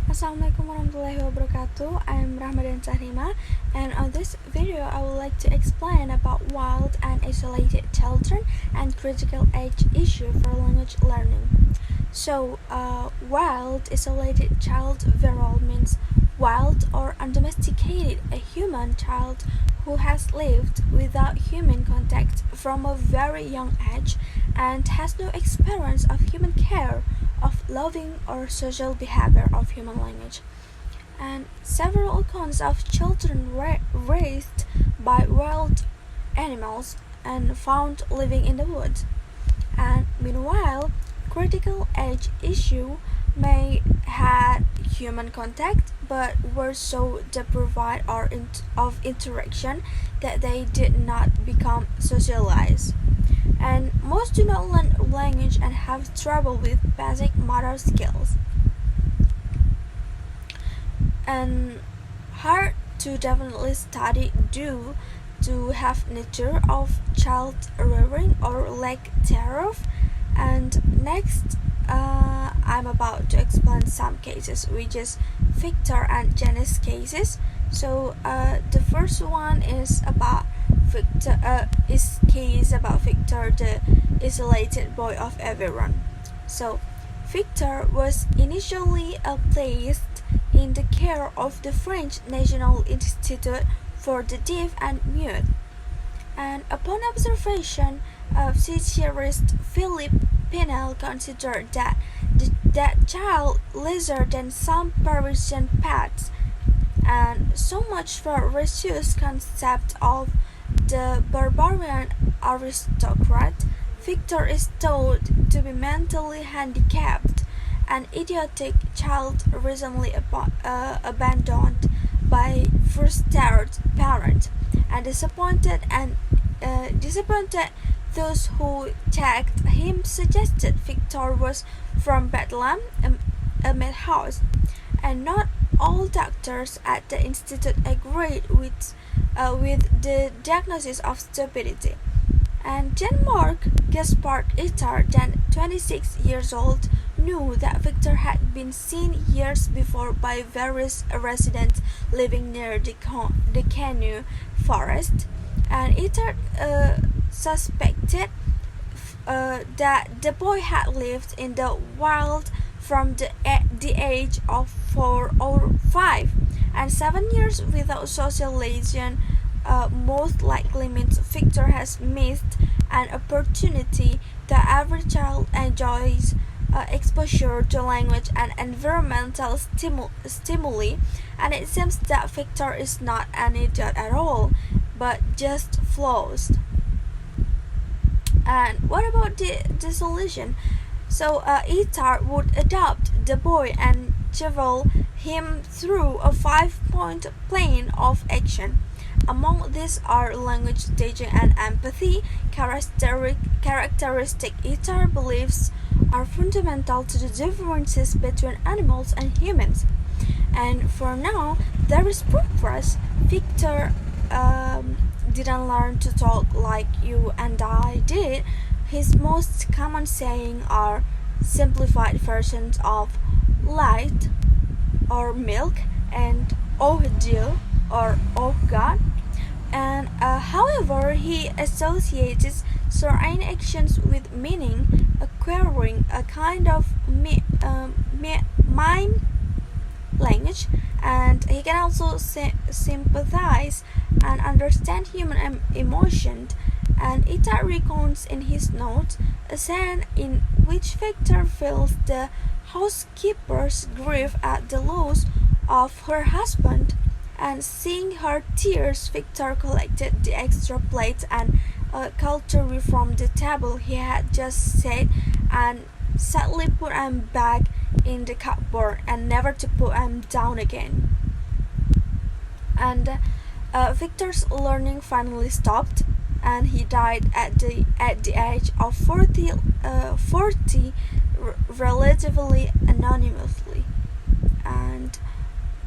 Assalamualaikum warahmatullahi wabarakatuh. I am Rahmadani Sahrima, and on this video I would like to explain about wild and isolated children and critical age issue for language learning. So, wild isolated child viral means wild or undomesticated, a human child who has lived without human contact from a very young age and has no experience of human care, of loving or social behavior of human language. And several accounts of children raised by wild animals and found living in the woods. And meanwhile, critical age issue may had human contact but were so deprived of interaction that they did not become socialized. And most do not learn language and have trouble with basic motor skills. And hard to definitely study due to have nature of child rearing or lack thereof. And next, I'm about to explain some cases, which is Victor and Janice cases. So the first one is about Victor, the isolated boy of everyone. So Victor was initially placed in the care of the French National Institute for the Deaf and Mute. And upon observation, psychiatrist Philippe Pinel considered that child lesser than some Parisian pets, and so much for Rousseau's concept of the barbarian aristocrat. Victor is thought to be mentally handicapped, an idiotic child recently abandoned by frustrated parent, and disappointed those who checked him suggested Victor was from Bethlehem, a madhouse, and not all doctors at the institute agreed with the diagnosis of stupidity. And Jean-Marc Gaspard Itard, then 26 years old, knew that Victor had been seen years before by various residents living near the Canu forest, and Itard suspected that the boy had lived in the wild from the age of 4 or 5, and 7 years without socialization most likely means Victor has missed an opportunity that every child enjoys exposure to language and environmental stimuli, and it seems that Victor is not an idiot at all, but just flaws. And what about the solution? So Itard would adopt the boy and travel him through a 5-point plan of action. Among these are language teaching and empathy, characteristic Itard believes are fundamental to the differences between animals and humans. And for now, there is progress. Victor didn't learn to talk like you and I did. His most common sayings are simplified versions of light or milk and oh dear or oh God. And however, he associates certain actions with meaning, acquiring a kind of mime language, and he can also sympathize and understand human emotions. And Itard recounts in his notes a scene in which Victor feels the housekeeper's grief at the loss of her husband, and seeing her tears, Victor collected the extra plates and cutlery from the table he had just set and sadly put them back in the cupboard and never to put them down again. And Victor's learning finally stopped, and he died at the age of 40 relatively anonymously. And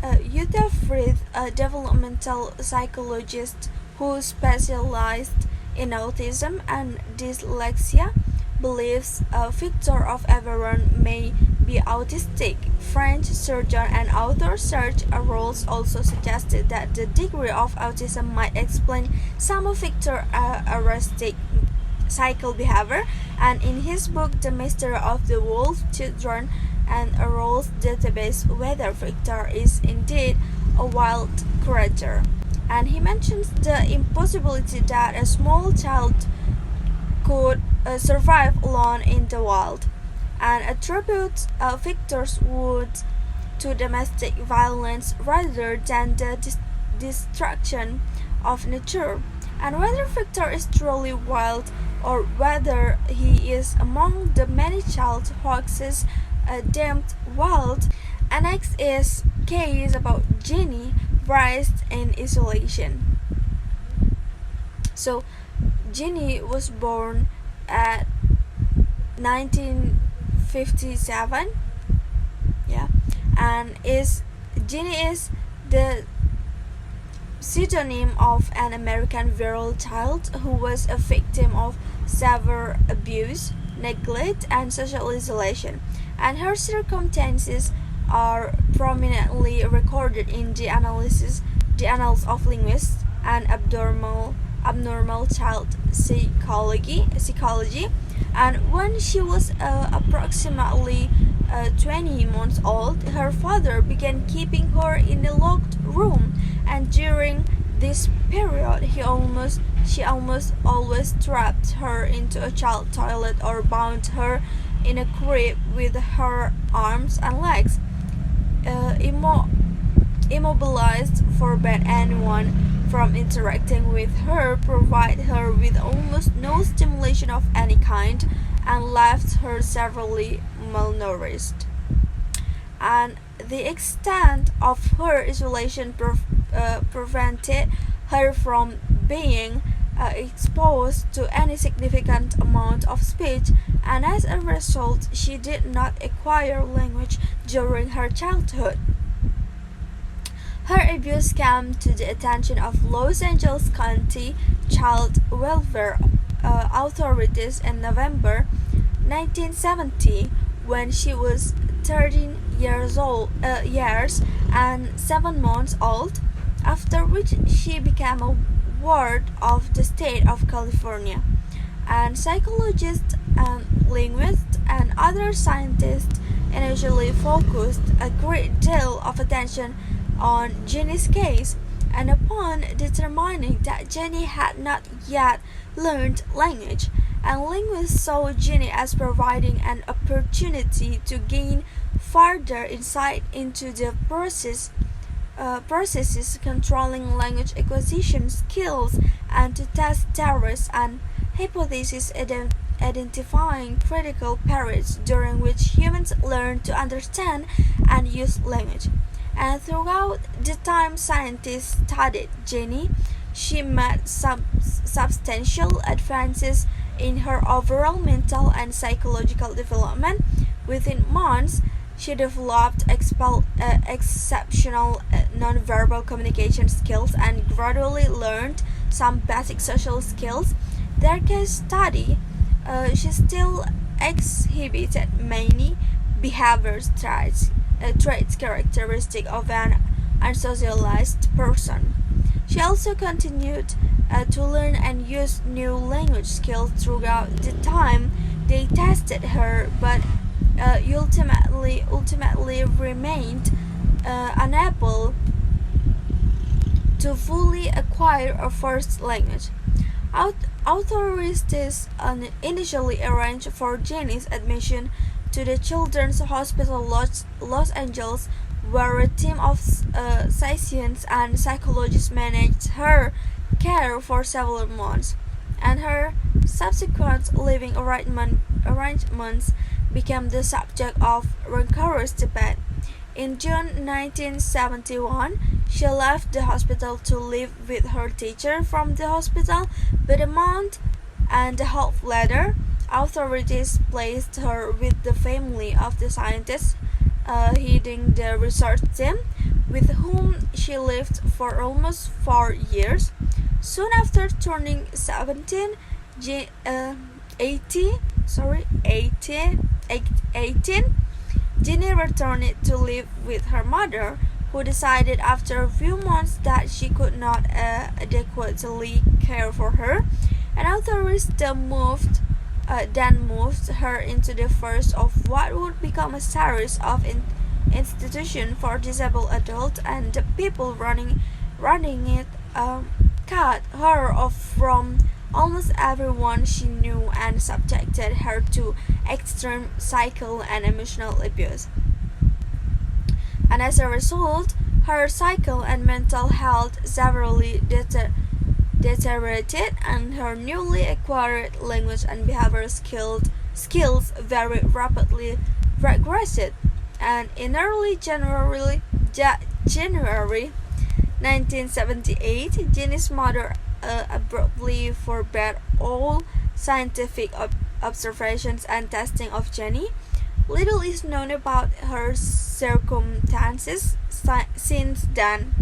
Jutta Fried, a developmental psychologist who specialized in autism and dyslexia, believes Victor of everyone may be autistic. French surgeon and author Serge Arrols also suggested that the degree of autism might explain some of Victor's erratic cycle behavior, and in his book The Mystery of the Wolf Children and Arrols database whether Victor is indeed a wild creature. And he mentions the impossibility that a small child could survive alone in the wild, and attributes Victor's words to domestic violence rather than the destruction of nature. And whether Victor is truly wild or whether he is among the many child hoaxes deemed wild. And next is case about Jenny raised in isolation. So Jenny was born at 1957, and Jenny is the pseudonym of an American virile child who was a victim of severe abuse, neglect, and social isolation, and her circumstances are prominently recorded in the Annals of Linguists and Abnormal Child Psychology. And when she was approximately 20 months old, her father began keeping her in a locked room, and during this period she almost always trapped her into a child toilet or bound her in a crib with her arms and legs immobilized, forbade anyone from interacting with her, provided her with almost no stimulation of any kind, and left her severely malnourished. And the extent of her isolation prevented her from being exposed to any significant amount of speech, and as a result, she did not acquire language during her childhood. Her abuse came to the attention of Los Angeles County Child Welfare authorities in November 1970 when she was 13 years and 7 months old, after which she became a ward of the state of California. And psychologists and linguists and other scientists initially focused a great deal of attention on Jenny's case, and upon determining that Jenny had not yet learned language, and linguists saw Jenny as providing an opportunity to gain further insight into the processes controlling language acquisition skills, and to test theories and hypotheses identifying critical periods during which humans learn to understand and use language. And throughout the time scientists studied Jenny, she made substantial advances in her overall mental and psychological development. Within months, she developed exceptional nonverbal communication skills and gradually learned some basic social skills. Their case study, she still exhibited many behaviors traits characteristic of an unsocialized person. She also continued to learn and use new language skills throughout the time they tested her, but ultimately remained unable to fully acquire a first language. Authorities initially arranged for Jenny's admission to the Children's Hospital Los Angeles, where a team of physicians and psychologists managed her care for several months, and her subsequent living arrangements became the subject of rigorous debate. In June 1971, she left the hospital to live with her teacher from the hospital, but a month and a half later, authorities placed her with the family of the scientist heading the research team, with whom she lived for almost 4 years. Soon after turning 18, Jenny returned to live with her mother, who decided after a few months that she could not adequately care for her, and authorities then moved her into the first of what would become a series of institutions for disabled adults, and the people running it cut her off from almost everyone she knew and subjected her to extreme psychical and emotional abuse. And as a result, her psychical and mental health severely deteriorated, and her newly acquired language and behavioral skills very rapidly regressed. And in early January 1978, Jenny's mother abruptly forbade all scientific observations and testing of Jenny. Little is known about her circumstances since then.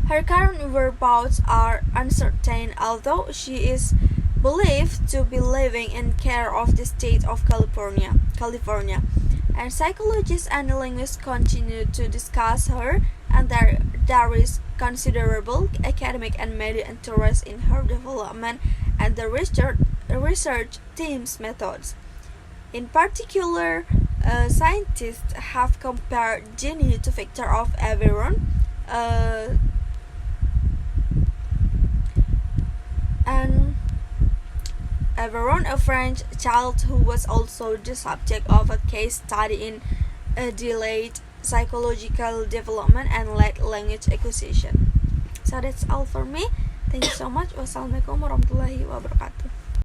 Her current whereabouts are uncertain, although she is believed to be living in care of the state of California. And psychologists and linguists continue to discuss her, and there is considerable academic and media interest in her development and the research team's methods. In particular, scientists have compared Jenny to Victor of Aveyron, a French child who was also the subject of a case study in delayed psychological development and late language acquisition. So that's all for me. Thank you so much. Wassalamualaikum warahmatullahi wabarakatuh.